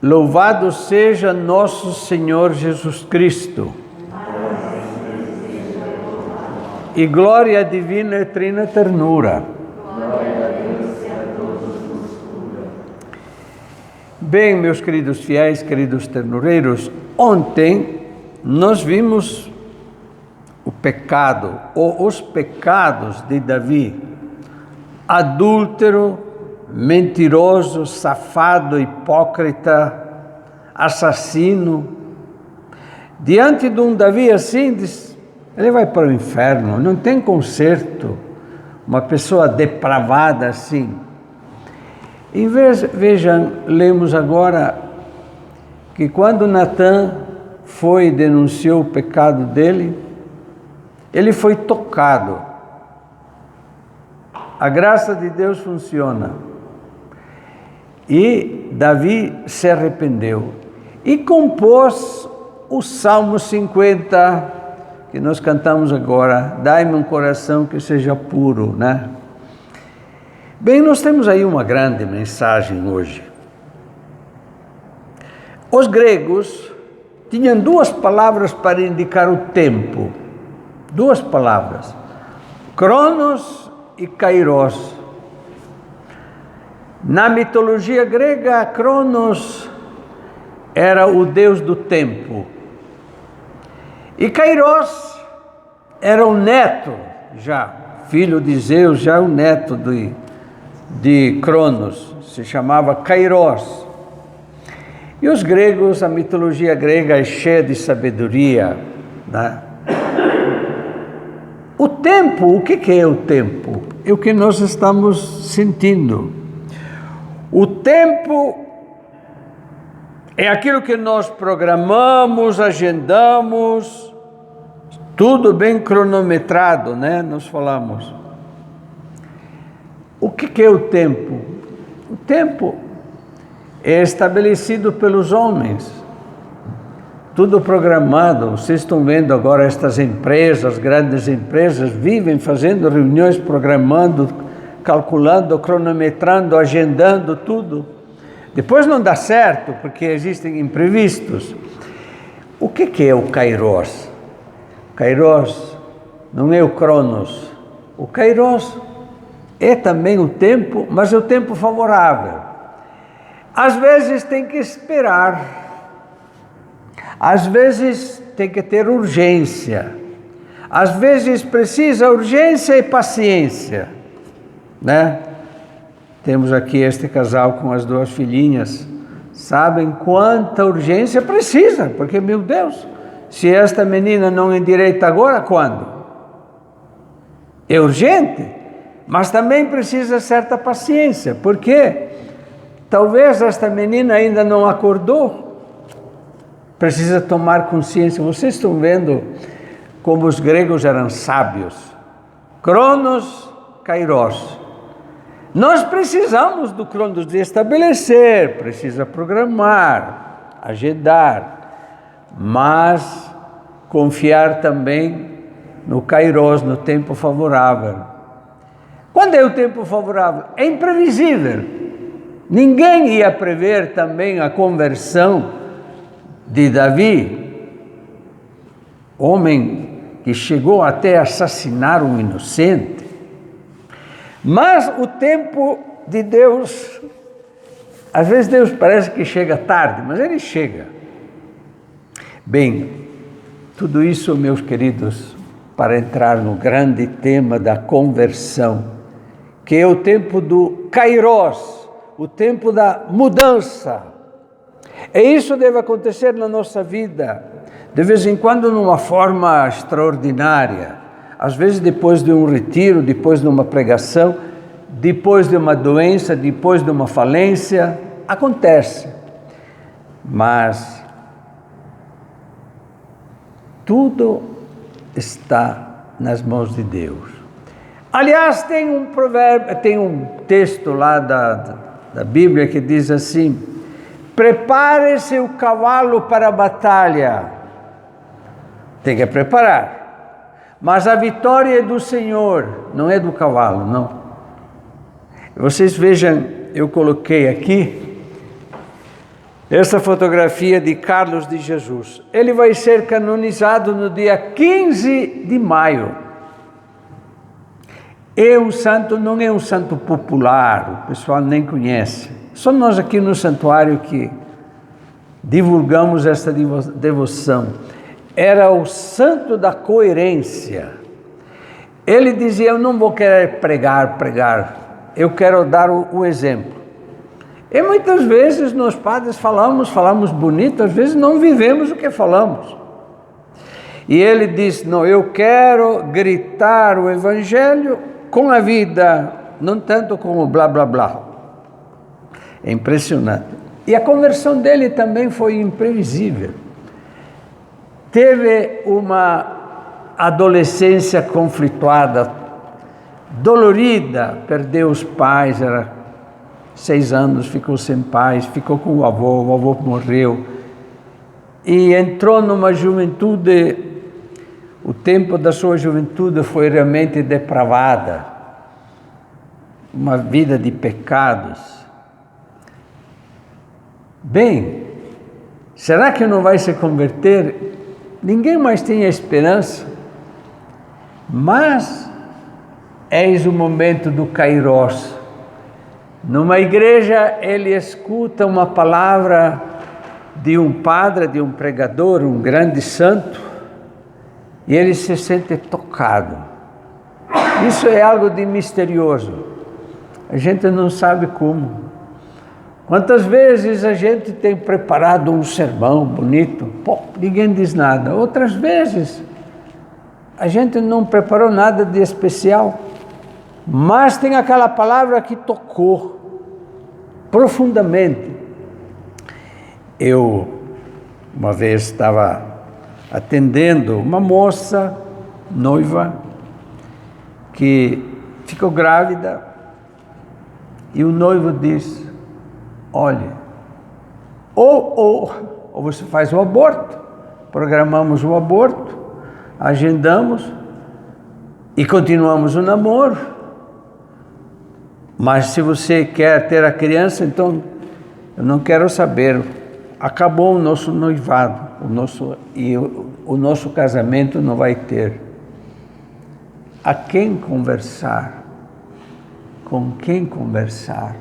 Louvado seja nosso Senhor Jesus Cristo. E glória divina e trina ternura. Bem, meus queridos fiéis, queridos ternureiros, ontem nós vimos o pecado, ou os pecados de Davi: adúltero, mentiroso, safado, hipócrita, assassino. Diante de um Davi assim, ele vai para o inferno, não tem conserto. Uma pessoa depravada assim. Vejam, lemos agora que quando Natan foi e denunciou o pecado dele, ele foi tocado. A graça de Deus funciona. E Davi se arrependeu e compôs o Salmo 50, que nós cantamos agora: dai-me um coração que seja puro, né? Bem, nós temos aí uma grande mensagem hoje. Os gregos tinham duas palavras para indicar o tempo. Duas palavras: Cronos e Kairos. Na mitologia grega, Cronos era o deus do tempo. E Kairos era o neto, já filho de Zeus, já o neto de Cronos, se chamava Kairos. E os gregos, a mitologia grega é cheia de sabedoria, né? O tempo, o que é o tempo? É o que nós estamos sentindo. O tempo é aquilo que nós programamos, agendamos, tudo bem cronometrado, né? Nós falamos. O que é o tempo? O tempo é estabelecido pelos homens, tudo programado. Vocês estão vendo agora estas empresas, grandes empresas, vivem fazendo reuniões, programando, calculando, cronometrando, agendando tudo. Depois não dá certo, porque existem imprevistos. O que é o Kairos? Kairos não é o Cronos. O Kairos é também o tempo, mas é o tempo favorável. Às vezes tem que esperar. Às vezes tem que ter urgência. Às vezes precisa urgência e paciência, né? Temos aqui este casal com as duas filhinhas. Sabem quanta urgência precisa, porque, meu Deus, se esta menina não endireita agora, quando? É urgente, mas também precisa certa paciência, porque talvez esta menina ainda não acordou, precisa tomar consciência. Vocês estão vendo como os gregos eram sábios. Cronos, Kairos. Nós precisamos do Cronos de estabelecer, precisa programar, agendar, mas confiar também no Kairos, no tempo favorável. Quando é o tempo favorável? É imprevisível. Ninguém ia prever também a conversão de Davi, homem que chegou até a assassinar um inocente. Mas o tempo de Deus, às vezes Deus parece que chega tarde, mas Ele chega. Bem, tudo isso, meus queridos, para entrar no grande tema da conversão, que é o tempo do Kairos, o tempo da mudança. E isso deve acontecer na nossa vida, de vez em quando numa forma extraordinária. Às vezes depois de um retiro, depois de uma pregação, depois de uma doença, depois de uma falência, acontece. Mas tudo está nas mãos de Deus. Aliás, tem um provérbio, tem um texto lá da Bíblia que diz assim: prepare-se o cavalo para a batalha. Tem que preparar. Mas a vitória é do Senhor, não é do cavalo, não. Vocês vejam, eu coloquei aqui Essa fotografia de Carlos de Jesus. Ele vai ser canonizado no dia 15 de maio. Um santo, não é um santo popular, o pessoal nem conhece. Só nós aqui no santuário que divulgamos esta devoção. Era o santo da coerência. Ele dizia, eu não vou querer pregar, eu quero dar o exemplo. E muitas vezes nós padres falamos bonito, às vezes não vivemos o que falamos. E ele diz, não, eu quero gritar o evangelho com a vida, não tanto com o blá blá blá. É impressionante. E a conversão dele também foi imprevisível. Teve uma adolescência conflituada, dolorida, perdeu os pais, era 6 anos, ficou sem pais, ficou com o avô morreu, e entrou numa juventude, o tempo da sua juventude foi realmente depravada, uma vida de pecados. Bem, será que não vai se converter? Ninguém mais tem esperança, mas eis o momento do Kairos. Numa igreja, ele escuta uma palavra de um padre, de um pregador, um grande santo, e ele se sente tocado. Isso é algo de misterioso. A gente não sabe como. Quantas vezes a gente tem preparado um sermão bonito, ninguém diz nada. Outras vezes, a gente não preparou nada de especial, mas tem aquela palavra que tocou profundamente. Eu, uma vez, estava atendendo uma moça noiva que ficou grávida e o noivo disse, olha, ou você faz o aborto, programamos o aborto, agendamos e continuamos o namoro, mas se você quer ter a criança, então eu não quero saber, acabou o nosso noivado, o nosso casamento não vai ter. A quem conversar? Com quem conversar?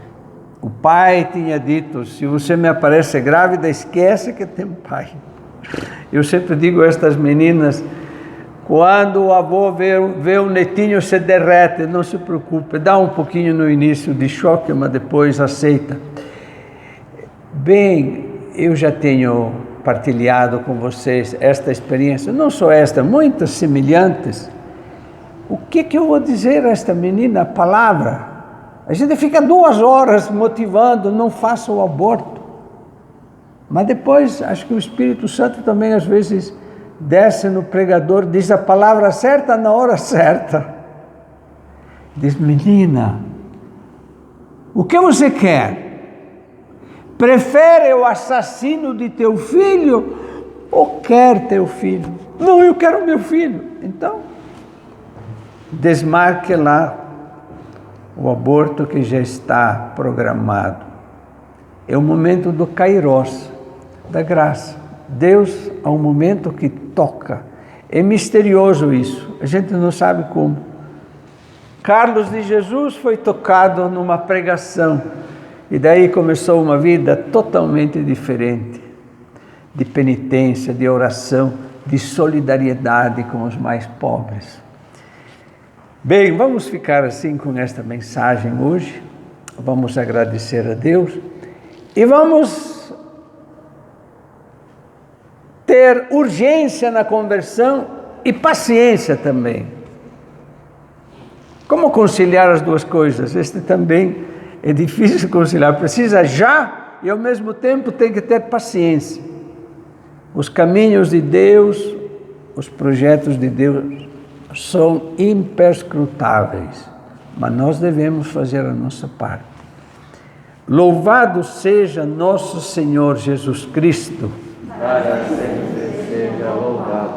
O pai tinha dito, se você me aparece grávida, esquece que tem pai. Eu sempre digo a estas meninas, quando o avô vê o netinho se derrete, não se preocupe, dá um pouquinho no início de choque, mas depois aceita. Bem, eu já tenho partilhado com vocês esta experiência, não só esta, muitas semelhantes. O que eu vou dizer a esta menina? A palavra. A gente fica 2 horas motivando, não faça o aborto. Mas depois, acho que o Espírito Santo também às vezes desce no pregador, diz a palavra certa na hora certa. Diz, menina, o que você quer? Prefere o assassino de teu filho ou quer teu filho? Não, eu quero meu filho. Então, desmarque lá o aborto que já está programado. É o momento do Kairos, da graça. Deus, há um momento que toca. É misterioso isso, a gente não sabe como. Carlos de Jesus foi tocado numa pregação e daí começou uma vida totalmente diferente, de penitência, de oração, de solidariedade com os mais pobres. Bem, vamos ficar assim com esta mensagem hoje, vamos agradecer a Deus e vamos ter urgência na conversão e paciência também. Como conciliar as duas coisas? Este também é difícil conciliar, precisa já e ao mesmo tempo tem que ter paciência. Os caminhos de Deus, os projetos de Deus são imperscrutáveis, mas nós devemos fazer a nossa parte. Louvado seja nosso Senhor Jesus Cristo. Para sempre seja louvado.